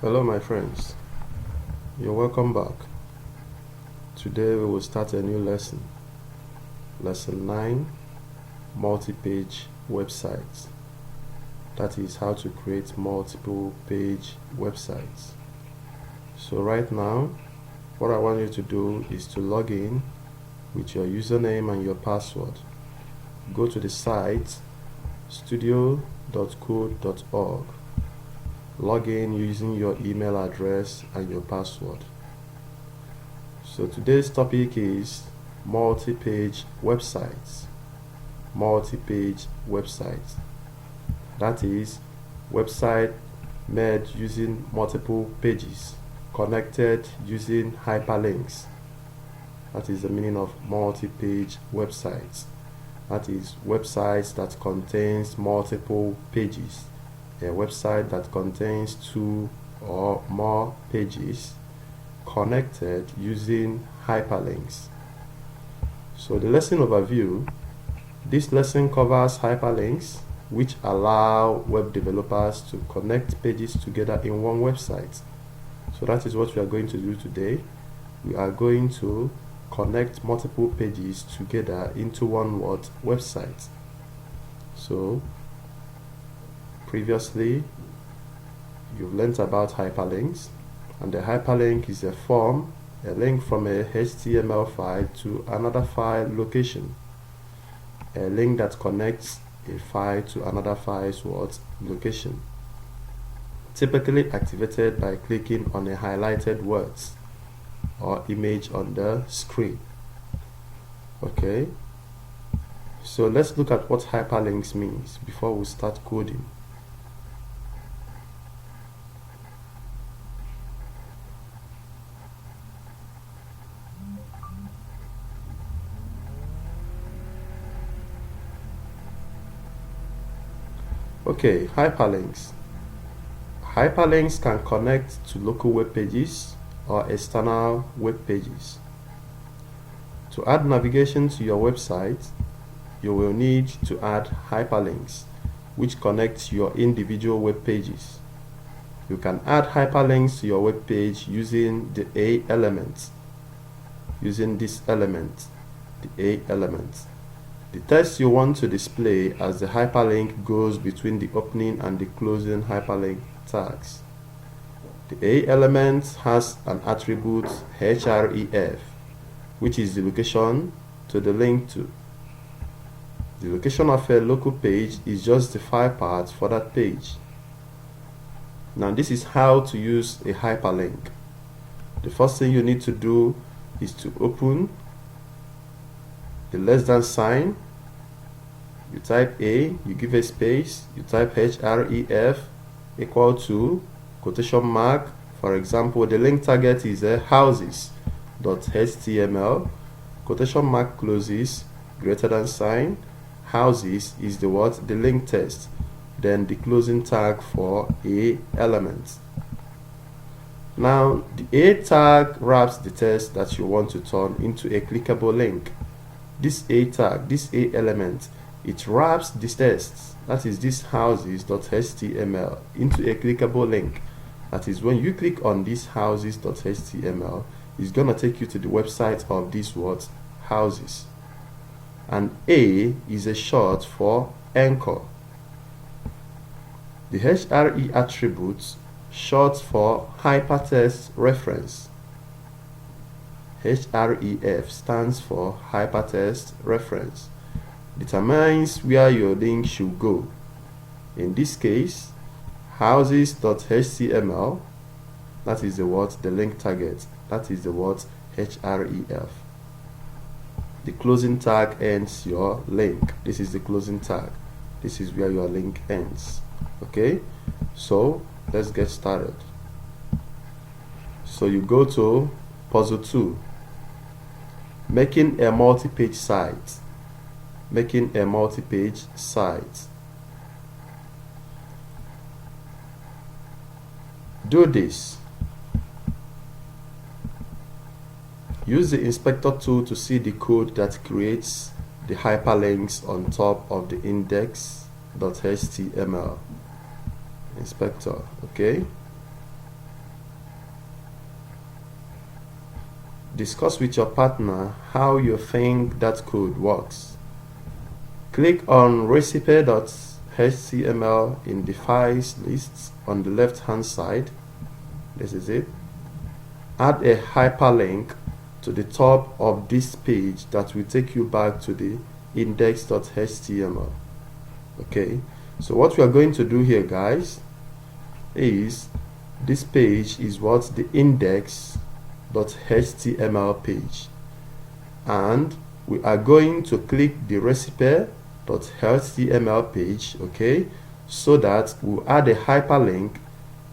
Hello my friends, you're welcome back. Today we will start a new lesson. Lesson 9, multi-page websites. That is how to create multiple page websites. So right now, what I want you to do is to log in with your username and your password. Go to the site studio.code.org. Log in using your email address and your password. So today's topic is multi-page websites. Multi-page websites. That is, website made using multiple pages, connected using hyperlinks. That is the meaning of multi-page websites. That is, websites that contains multiple pages. A website that contains 2 or more pages connected using hyperlinks. So the lesson overview. This lesson covers hyperlinks, which allow web developers to connect pages together in one website. So that is what we are going to do today. We are going to connect multiple pages together into one website. So previously, you've learnt about hyperlinks, and the hyperlink is a link from a HTML file to another file location. A link that connects a file to another file's location. Typically activated by clicking on a highlighted words or image on the screen. Okay, so let's look at what hyperlinks means before we start coding. Okay, hyperlinks. Hyperlinks can connect to local web pages or external web pages. To add navigation to your website, you will need to add hyperlinks, which connect your individual web pages. You can add hyperlinks to your web page using the A element. Using this element, the A element. The text you want to display as the hyperlink goes between the opening and the closing hyperlink tags. The A element has an attribute href, which is the location to the link to. The location of a local page is just the file path for that page. Now this is how to use a hyperlink. The first thing you need to do is to open the less than sign. You type A, you give a space, you type href equal to quotation mark. For example, the link target is houses.html, quotation mark closes, greater than sign. Houses is the link text, then the closing tag for A element. Now the A tag wraps the text that you want to turn into a clickable link. This A tag, this A element, it wraps this text, that is this houses.html, into a clickable link. That is, when you click on this houses.html, it's going to take you to the website of this houses. And A is a short for anchor. The HRE attribute, short for hypertext reference. href stands for hypertext reference. Determines where your link should go. In this case, houses.html, that is the link target, that is the href. The closing tag ends your link. This is the closing tag. This is where your link ends. Okay, so let's get started. So you go to puzzle 2, making a multi-page site. Making a multi-page site. Do this. Use the inspector tool to see the code that creates the hyperlinks on top of the index.html. Inspector, okay? discuss with your partner how you think that code works. Click on recipe.html in the files list on the left hand side. This is it. Add a hyperlink to the top of this page that will take you back to the index.html. Okay, so what we are going to do here, guys, is this page is what the index.html page, and we are going to click the recipe.html page, okay, so that we'll add a hyperlink.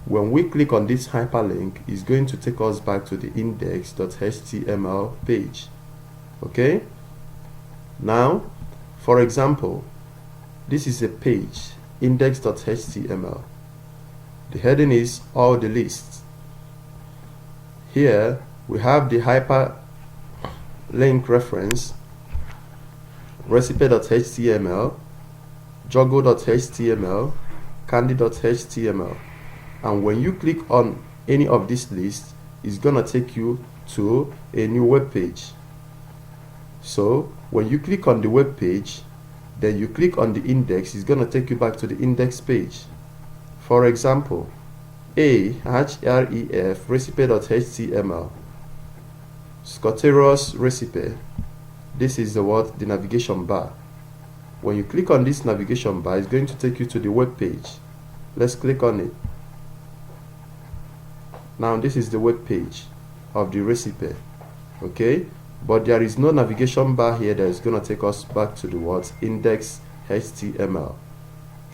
When we click on this hyperlink, it's going to take us back to the index.html page. Okay, now for example, this is a page, index.html. The heading is all the lists. Here we have the hyperlink reference, recipe.html, juggle.html, candy.html. And when you click on any of these lists, it's gonna take you to a new web page. So when you click on the web page, then you click on the index, it's gonna take you back to the index page. For example, href recipe.html, Scotteros recipe. This is the navigation bar. When you click on this navigation bar, it's going to take you to the web page. Let's click on it. Now this is the web page of the recipe, okay, but there is no navigation bar here that is going to take us back to the index.html.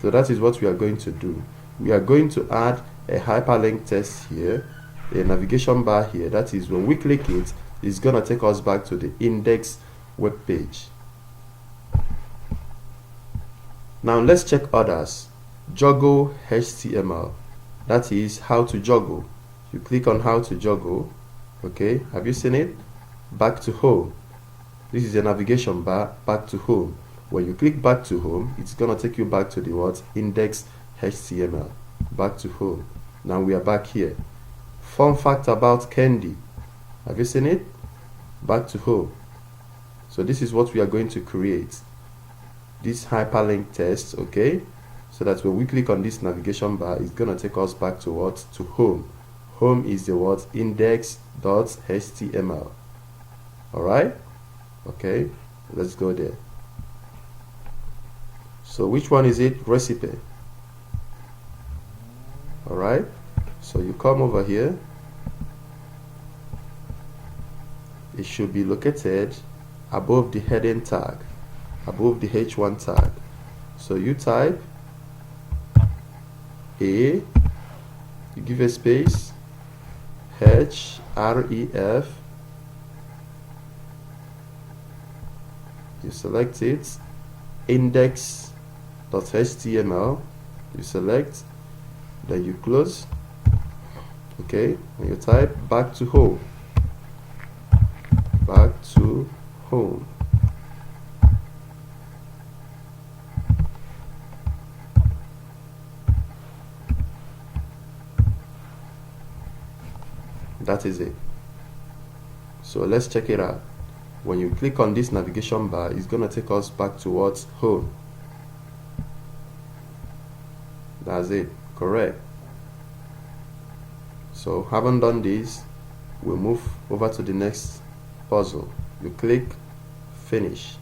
So that is what we are going to do. We are going to add a hyperlink text here, a navigation bar here. That is, when we click it, it's going to take us back to the index web page. Now let's check others. Juggle HTML, that is how to juggle. You click on how to juggle, okay, have you seen it? Back to home. This is a navigation bar, back to home. When you click back to home, it's gonna take you back to the index.html, back to home. Now we are back here. Fun fact about candy, have you seen it? Back to home. So this is what we are going to create, this hyperlink text, okay, so that when we click on this navigation bar, it's gonna take us back to to home. Home is the index.html. Alright, okay, let's go there. So which one is it? Recipe. Alright, so you come over here. It should be located above the heading tag, above the h1 tag. So you type you give a space, href, you select it, index.html, you select, then you close, okay, and you type back to home, back to home. That is it. So let's check it out. When you click on this navigation bar, it's gonna take us back towards home. That's it, correct. So having done this, we'll move over to the next puzzle. You click finish.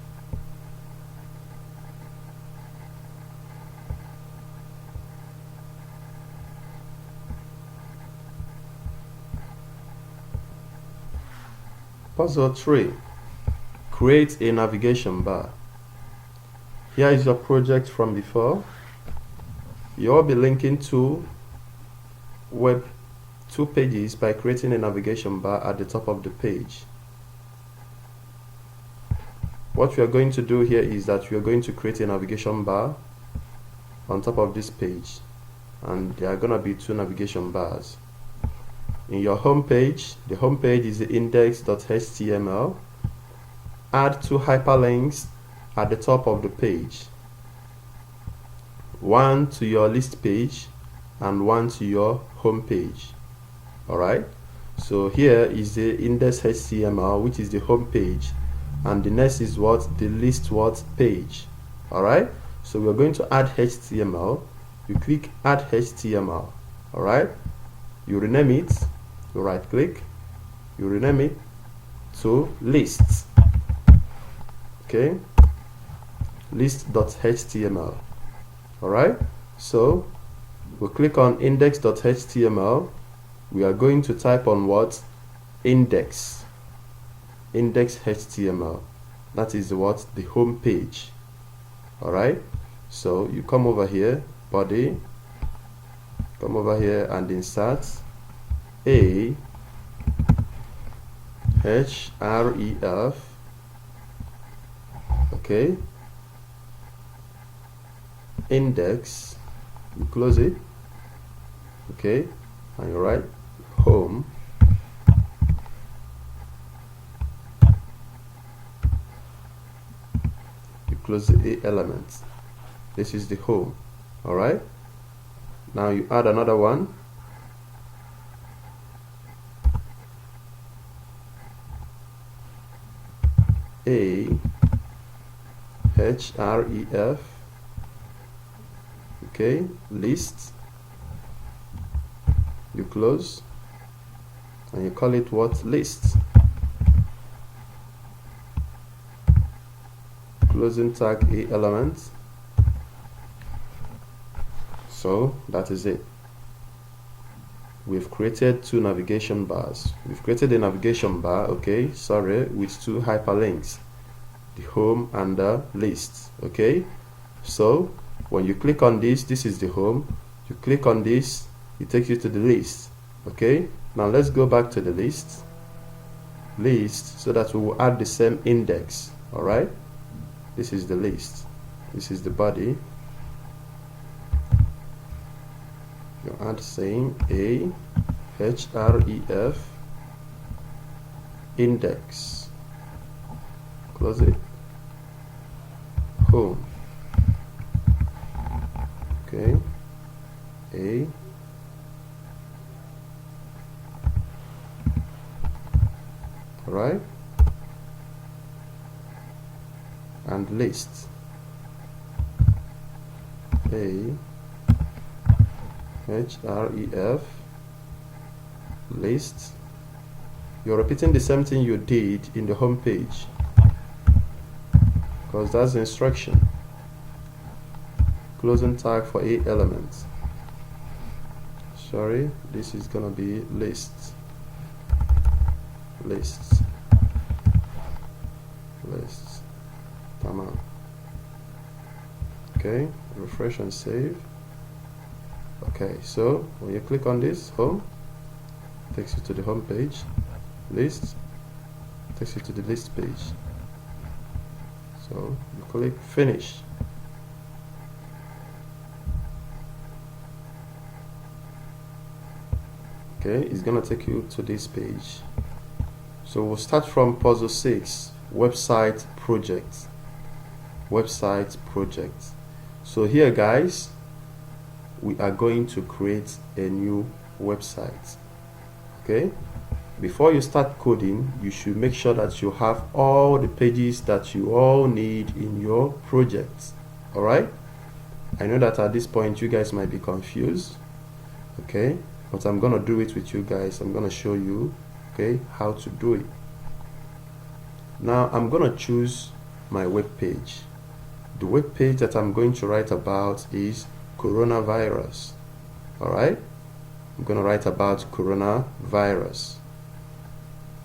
Puzzle 3. Create a navigation bar. Here is your project from before. You'll be linking two pages by creating a navigation bar at the top of the page. What we are going to do here is that we are going to create a navigation bar on top of this page, and there are going to be two navigation bars. In your home page, the home page is the index.html. Add two hyperlinks at the top of the page, one to your list page and one to your home page. Alright, So here is the index HTML, which is the home page, and the next is what? The list what page. Alright, so we're going to add HTML. You click add HTML. Alright, you rename it, you right click, you rename it to lists. Okay, list.html. Alright, so we'll click on index.html. We are going to type on what? Index HTML. That is what? The home page. Alright, so you come over here, body, come over here and insert a href. Okay, index, you close it. Okay, and you write home. You close the A element. This is the home. Alright, now you add another one. A href. Okay, list. You close and you call it what? List. Closing tag A element. So that is it. We've created two navigation bars. We've created a navigation bar, okay, sorry, with two hyperlinks, the home and the list. Okay, so when you click on this, this is the home. You click on this, it takes you to the list. Okay, now let's go back to the list so that we will add the same index. All right, this is the list, this is the body. You add same a href index, close it, home. Okay, a right, and list a href list. You're repeating the same thing you did in the home page because that's the instruction. Closing tag for A element. Sorry, this is gonna be list. Tamam. Okay, refresh and save. Okay, so when you click on this home, it takes you to the home page. List takes you to the list page. So you click finish. Okay, it's gonna take you to this page. So we'll start from puzzle 6, website project. So here, guys, we are going to create a new website. Okay, before you start coding, you should make sure that you have all the pages that you all need in your project. All right, I know that at this point you guys might be confused, okay, but I'm gonna do it with you guys. I'm gonna show you, okay, how to do it. Now I'm gonna choose my web page. The web page that I'm going to write about is coronavirus. All right, I'm going to write about coronavirus.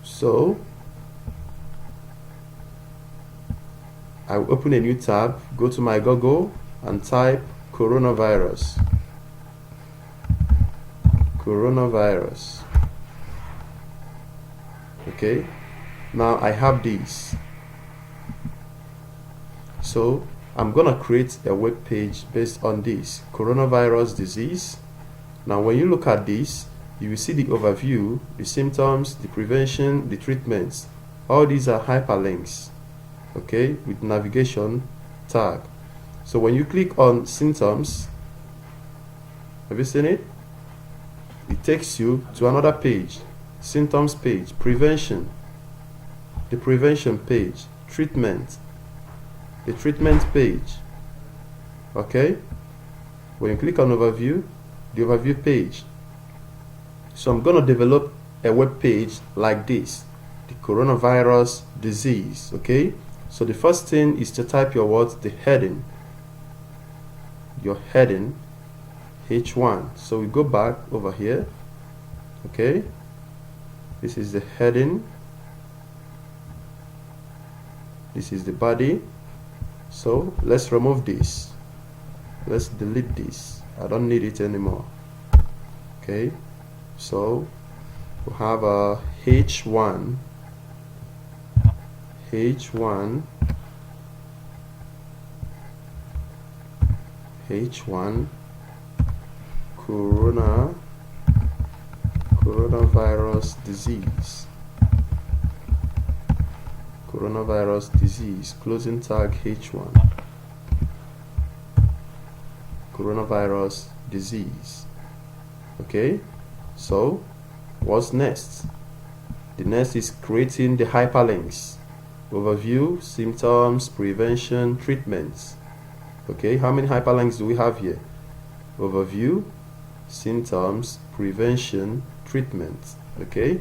So I will open a new tab, go to my Google and type coronavirus. Okay, now I have these. So I'm gonna create a web page based on this coronavirus disease. Now when you look at this, you will see the overview, the symptoms, the prevention, the treatments. All these are hyperlinks, okay, with navigation tag. So when you click on symptoms, have you seen it? It takes you to another page, symptoms page, prevention, the prevention page, treatment, the treatment page. Okay, when you click on overview, the overview page. So I'm going to develop a web page like this, the coronavirus disease. Okay, so the first thing is to type your words, the heading, your heading, H1. So we go back over here. Okay, this is the heading, this is the body. So let's remove this, let's delete this, I don't need it anymore. Okay, so we have a H1, H1, H1 coronavirus disease, coronavirus disease, closing tag H1, coronavirus disease. Okay, so what's next? The next is creating the hyperlinks, overview, symptoms, prevention, treatments. Okay, how many hyperlinks do we have here? Overview, symptoms, prevention, treatment. Okay,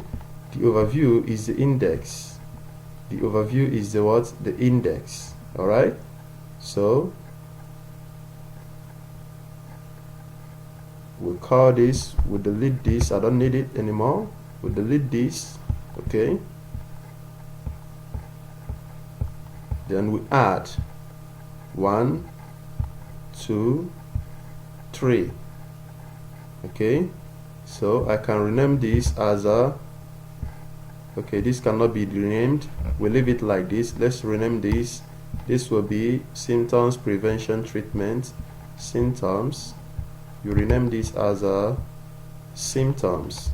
the overview is the index, the overview is the what? The index. All right, so we'll call this, we'll delete this, I don't need it anymore, we'll delete this. Okay, then we add 1, 2, 3. Okay, so I can rename this as a, okay, this cannot be renamed, we leave it like this. Let's rename this. This will be symptoms, prevention, treatment, symptoms. You rename this as a symptoms,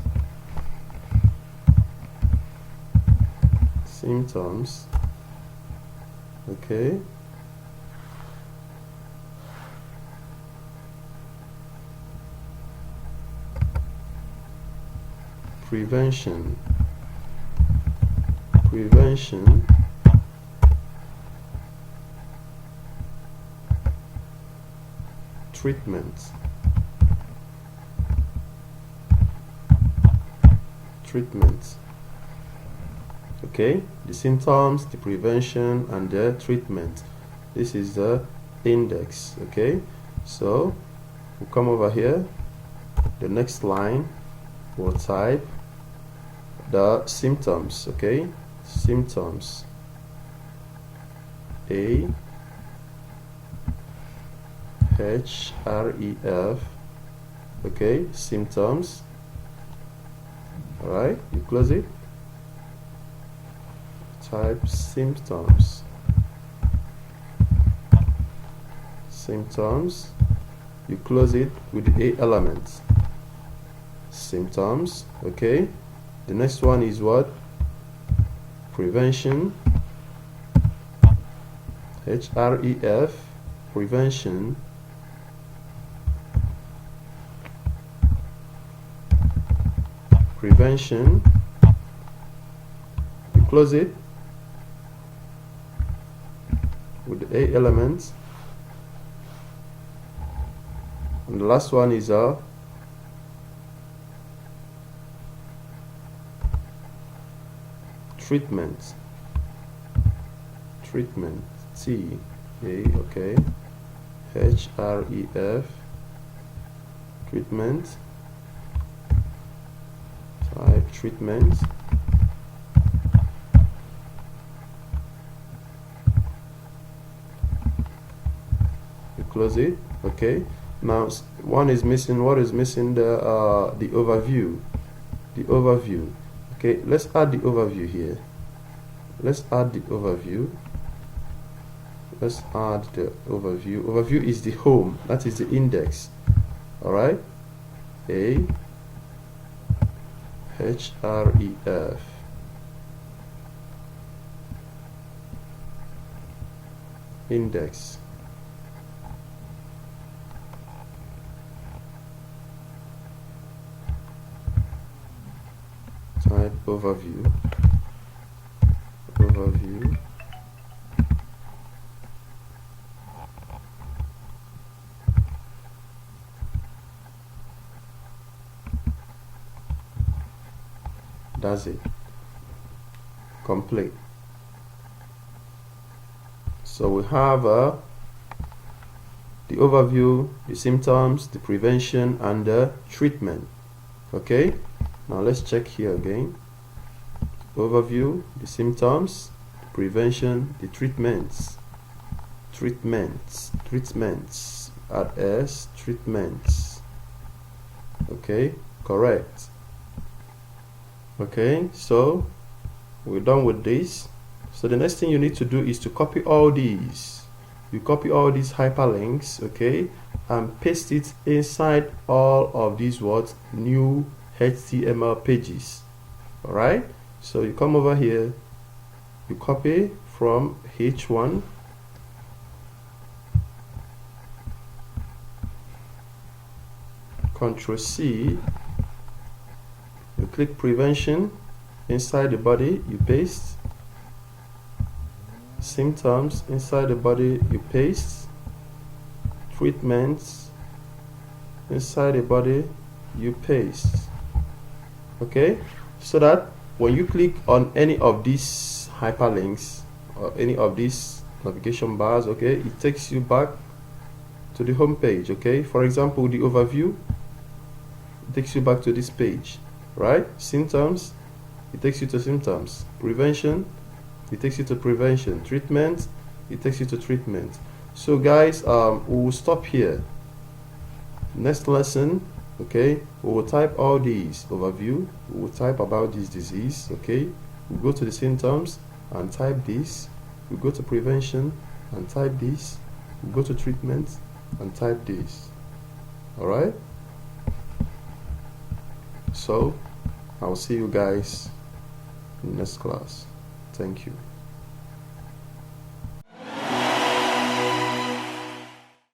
symptoms. Okay, prevention, prevention, treatment, treatment. Okay, the symptoms, the prevention, and the treatment. This is the index. Okay, so we'll come over here, the next line we'll type the symptoms. Okay, symptoms, A H R E F. Okay, symptoms. All right, you close it, type symptoms, symptoms, you close it with the A element, symptoms. Okay, the next one is what? Prevention, HREF, prevention, prevention, you close it with the A element, and the last one is a treatment, treatment, T A, okay, HREF, treatment, type treatment, you close it. Okay, now one is missing. What is missing? The overview, the overview. Okay, let's add the overview here. Let's add the overview. Let's add the overview. Overview is the home, that is the index. All right, A HREF, index. Type type overview. Overview. That's it. Complete. So we have the overview, the symptoms, the prevention, and the treatment. Okay, now let's check here again. Overview, the symptoms, the prevention, the treatments. Treatments. Add S, treatments. Okay, correct. Okay, so we're done with this. So the next thing you need to do is to copy all these. You copy all these hyperlinks, okay, and paste it inside all of these new HTML pages. All right, so you come over here, you copy from H1, Ctrl C, you click prevention, inside the body you paste, symptoms, inside the body you paste, treatments, inside the body you paste. Okay, so that when you click on any of these hyperlinks or any of these navigation bars, okay, it takes you back to the home page. Okay, for example, the overview, it takes you back to this page, right? Symptoms, it takes you to symptoms. Prevention, it takes you to prevention. Treatment, it takes you to treatment. So guys, we will stop here. Next lesson, okay, we will type all these overview, we will type about this disease, okay, we'll go to the symptoms and type this, we'll go to prevention and type this, we'll go to treatment and type this. All right, so I'll see you guys in the next class. Thank you.